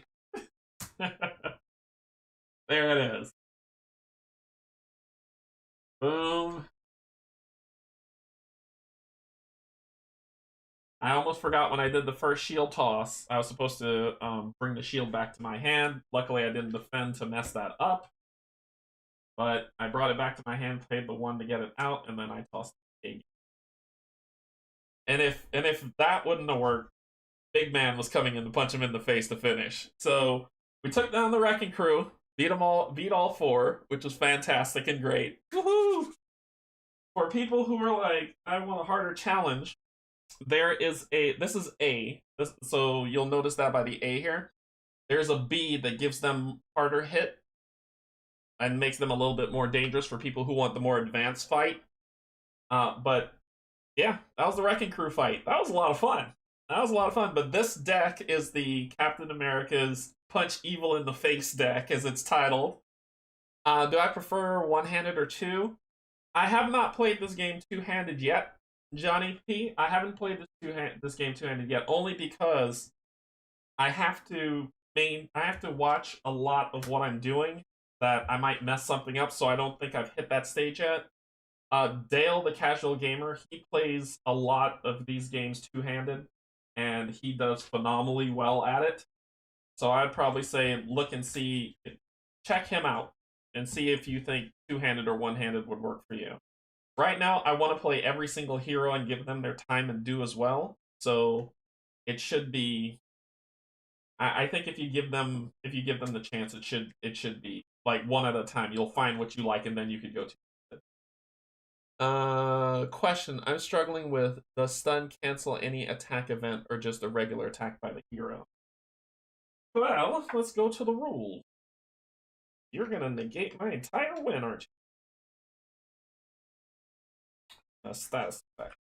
There it is. Boom. I almost forgot when I did the first shield toss. I was supposed to bring the shield back to my hand. Luckily, I didn't defend to mess that up. But I brought it back to my hand, paid the 1 to get it out, and then I tossed the 8. And if that wouldn't have worked, Big Man was coming in to punch him in the face to finish. So we took down the Wrecking Crew, beat all 4, which was fantastic and great. Woohoo! For people who are like, I want a harder challenge, there is this is A. So you'll notice that by the A here. There's a B that gives them harder hit and makes them a little bit more dangerous for people who want the more advanced fight. But yeah, that was the Wrecking Crew fight. That was a lot of fun. But this deck is the Captain America's Punch Evil in the Face deck, as it's titled. Do I prefer one-handed or two? I have not played this game two-handed yet, Johnny P. I haven't played this game two-handed yet, only because I have to watch a lot of what I'm doing, that I might mess something up, so I don't think I've hit that stage yet. Dale, the casual gamer, he plays a lot of these games two-handed, and he does phenomenally well at it. So I'd probably say look and see, check him out, and see if you think two-handed or one-handed would work for you. Right now, I want to play every single hero and give them their time and due as well. So it should be. I think if you give them the chance, it should be like one at a time. You'll find what you like, and then you could go to it. Question. I'm struggling with, does stun cancel any attack event or just a regular attack by the hero? Well, let's go to the rules. You're gonna negate my entire win, aren't you? A status effect.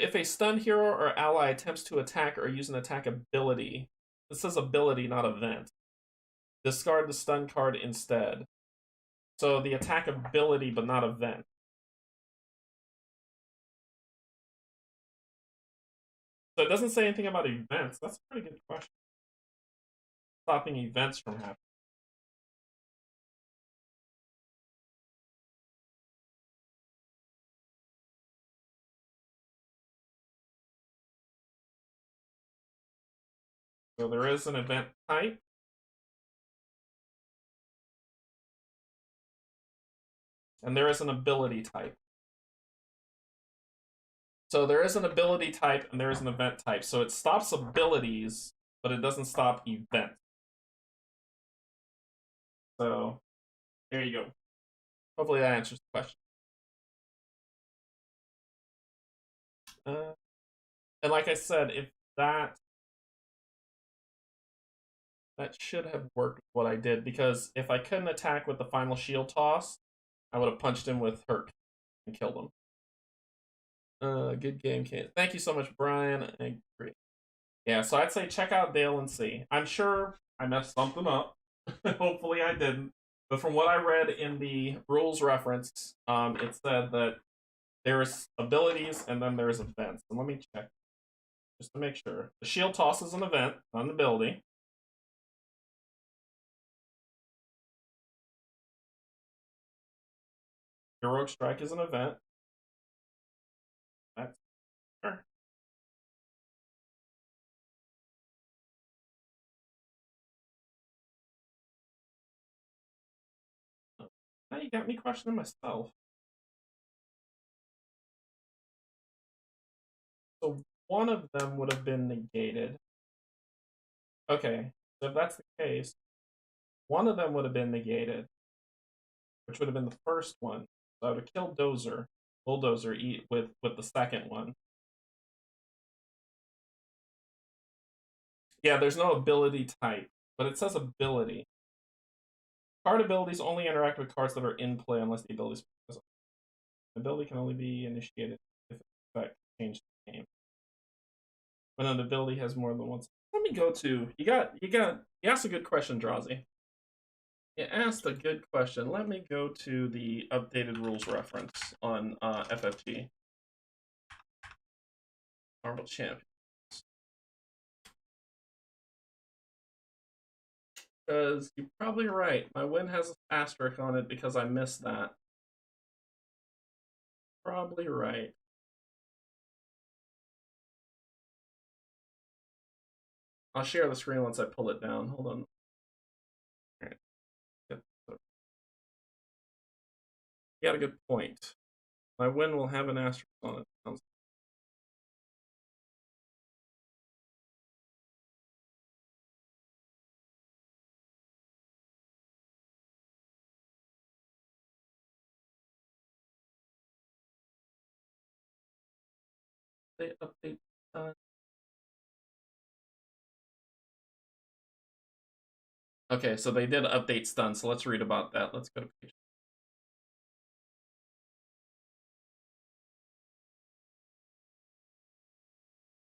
If a stun hero or ally attempts to attack or use an attack ability, this says ability, not event, discard the stun card instead. So the attack ability, but not event. So it doesn't say anything about events. That's a pretty good question. Stopping events from happening. So there is an event type. And there is an ability type. So there is an ability type and there is an event type. So it stops abilities, but it doesn't stop events. So there you go. Hopefully that answers the question. And like I said, if that should have worked what I did, because if I couldn't attack with the final shield toss, I would have punched him with Hurt and killed him. Good game, Kate. Thank you so much, Brian. I agree. Yeah, so I'd say check out Dale and see. I'm sure I messed something up. Hopefully I didn't. But from what I read in the rules reference, it said that there's abilities and then there's events. And let me check just to make sure. The shield toss is an event, not an ability. Heroic strike is an event. That's sure. Now you got me questioning myself. So one of them would have been negated. Okay. So if that's the case, one of them would have been negated, which would have been the first one. So I would have killed Bulldozer with the second one. Yeah, there's no ability type, but it says ability. Card abilities only interact with cards that are in play unless the ability is present. The ability can only be initiated if it affects change the game. When an ability has more than one. Let me go to you asked a good question, Drazi. You asked a good question. Let me go to the updated rules reference on FFG. Marvel Champions. Because you're probably right. My win has an asterisk on it because I missed that. Probably right. I'll share the screen once I pull it down. Hold on. All right. You got a good point. My win will have an asterisk on it. They update. Okay, so they did update stun, so let's read about that. Let's go to page.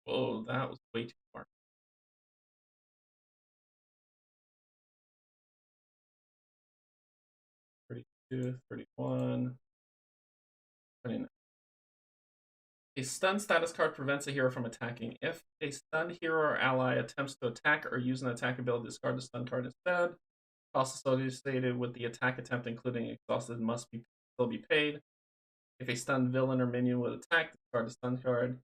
Whoa, that was way too far. 32, 31, 29. A stun status card prevents a hero from attacking. If a stunned hero or ally attempts to attack or use an attack ability, discard the stun card instead. Costs associated with the attack attempt, including exhausted, must still be paid. If a stunned villain or minion would attack, discard the stun card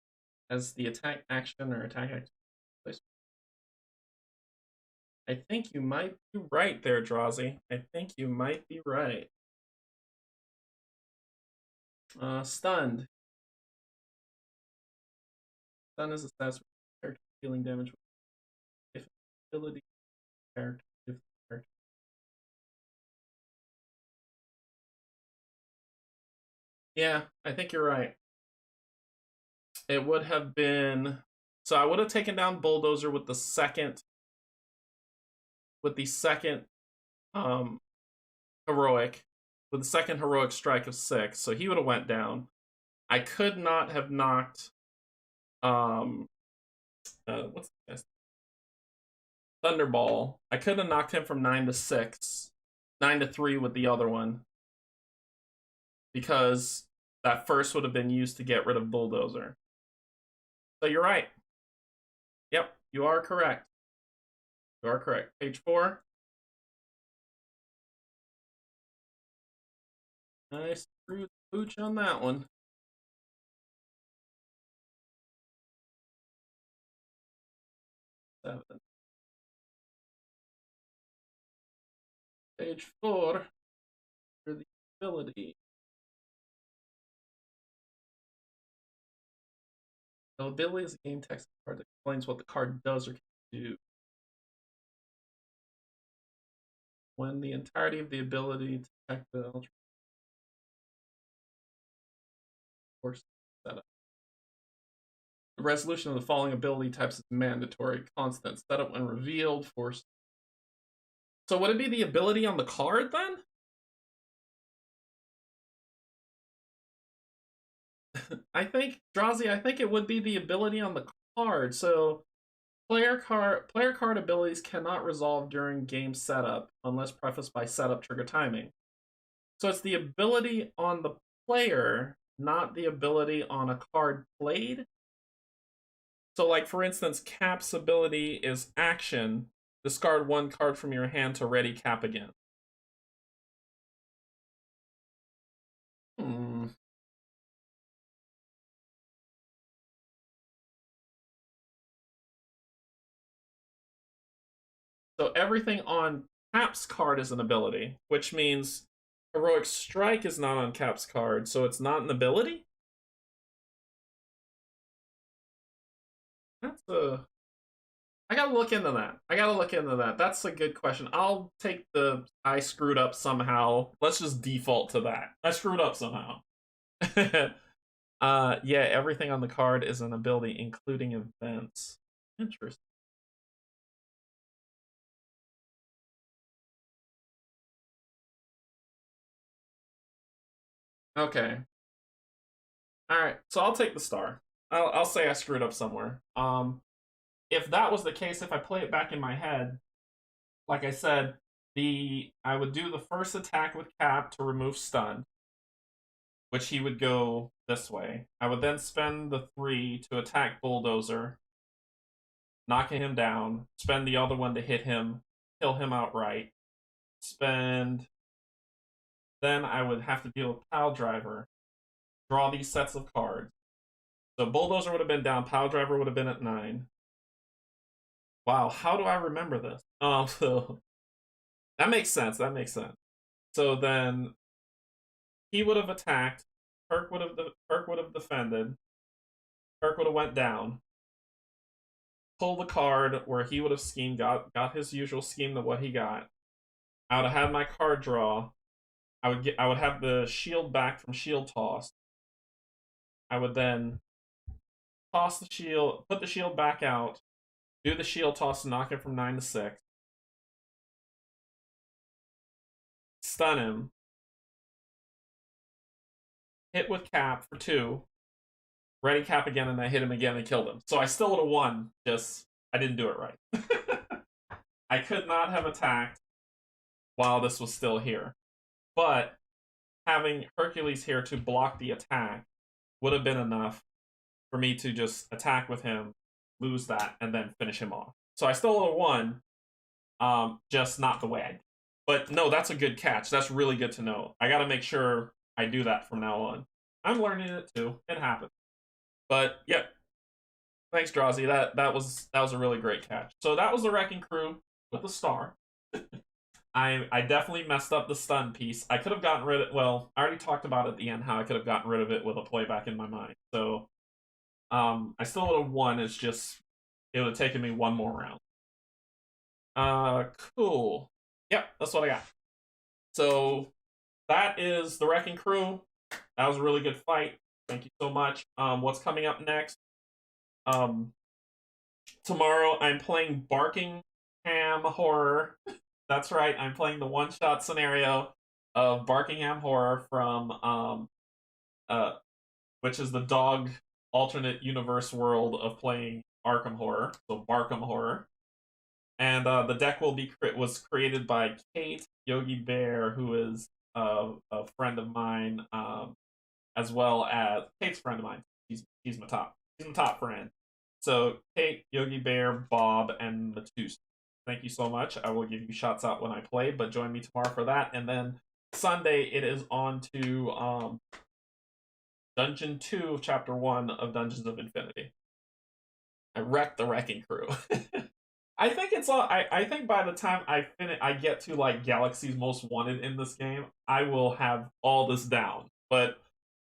as the attack action or attack action. I think you might be right there, Drazi. I think you might be right. Stunned. Stun is a status character dealing damage if ability character. If character. Yeah, I think you're right. It would have been so I would have taken down Bulldozer with the second um heroic with the second heroic strike of 6. So he would have went down. I could not have knocked what's this? Thunderball. I could have knocked him from 9 to 6, 9 to 3 with the other one, because that first would have been used to get rid of Bulldozer. So you're right. Yep, you are correct. You are correct. Page 4. Nice screw pooch on that one. Seven. Page 4 for the ability. The ability is a game text card that explains what the card does or can do. When the entirety of the ability to check the Ultron force setup. The resolution of the following ability types is mandatory. Constant setup when revealed. Force. So would it be the ability on the card then? I think, Drazi, I think it would be the ability on the card. So player card abilities cannot resolve during game setup unless prefaced by setup trigger timing. So it's the ability on the player, not the ability on a card played. So, like, for instance, Cap's ability is action. Discard 1 card from your hand to ready Cap again. So everything on Cap's card is an ability, which means Heroic Strike is not on Cap's card, so it's not an ability? That's a I gotta look into that. I gotta look into that. That's a good question. I'll take the I screwed up somehow. Let's just default to that. I screwed up somehow. Yeah, everything on the card is an ability, including events. Interesting. Okay. All right. So I'll take the star. I'll say I screwed up somewhere. If that was the case, if I play it back in my head, like I said, the I would do the first attack with Cap to remove stun, which he would go this way. I would then spend the 3 to attack Bulldozer, knocking him down, spend the other one to hit him, kill him outright, spend. Then I would have to deal with Pile Driver, draw these sets of cards. So Bulldozer would have been down, Pile Driver would have been at 9. Wow, how do I remember this? So that makes sense. That makes sense. So then he would have attacked. Kirk would have defended. Kirk would have went down. Pull the card where he would have schemed. Got his usual scheme to what he got. I would have had my card draw. I would have the shield back from shield toss. I would then toss the shield, put the shield back out, do the shield toss to knock it from 9 to 6. Stun him. Hit with Cap for 2. Ready Cap again, and I hit him again and killed him. So I still would have won, just I didn't do it right. I could not have attacked while this was still here. But having Hercules here to block the attack would have been enough for me to just attack with him, lose that, and then finish him off. So I still would have won, just not the way I did. But no, that's a good catch. That's really good to know. I got to make sure I do that from now on. I'm learning it too. It happens. But yeah, thanks, Drazi. That was a really great catch. So that was the Wrecking Crew with a star. I definitely messed up the stun piece. I could have gotten rid of. Well, I already talked about at the end how I could have gotten rid of it with a playback in my mind. So I still would have won. It's just it would have taken me one more round. Cool. Yep, that's what I got. So that is the Wrecking Crew. That was a really good fight. Thank you so much. What's coming up next? Tomorrow I'm playing Barking Ham Horror. That's right, I'm playing the one-shot scenario of Barkingham Horror from uh which is the dog alternate universe world of playing Arkham Horror, so Barkham Horror. And the deck was created by Kate Yogi Bear, who is a friend of mine, as well as Kate's friend of mine. He's my top friend. So Kate, Yogi Bear, Bob, and Matus. Thank you so much. I will give you shots out when I play, but join me tomorrow for that. And then Sunday it is on to Dungeon 2 of Chapter 1 of Dungeons of Infinity. I wrecked the Wrecking Crew. I think it's all. I think by the time I get to like Galaxy's Most Wanted in this game, I will have all this down. But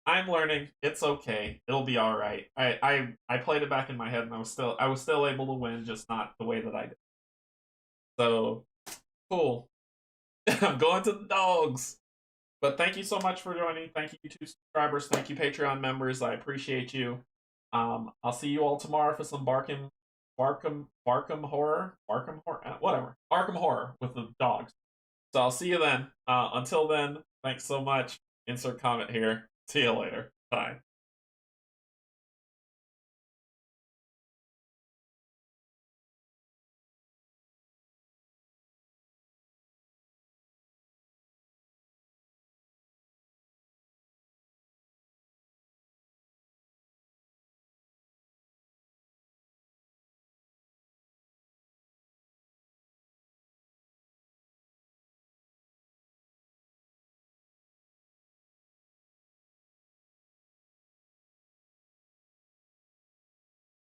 I'm learning. It's okay. It'll be all right. I played it back in my head, and I was still able to win, just not the way that I did. So cool. I'm going to the dogs. But thank you so much for joining. Thank you, YouTube subscribers. Thank you, Patreon members. I appreciate you. I'll see you all tomorrow for some Barkham Horror, whatever, Arkham Horror with the dogs. So I'll see you then. Until then, thanks so much. Insert comment here. See you later. Bye.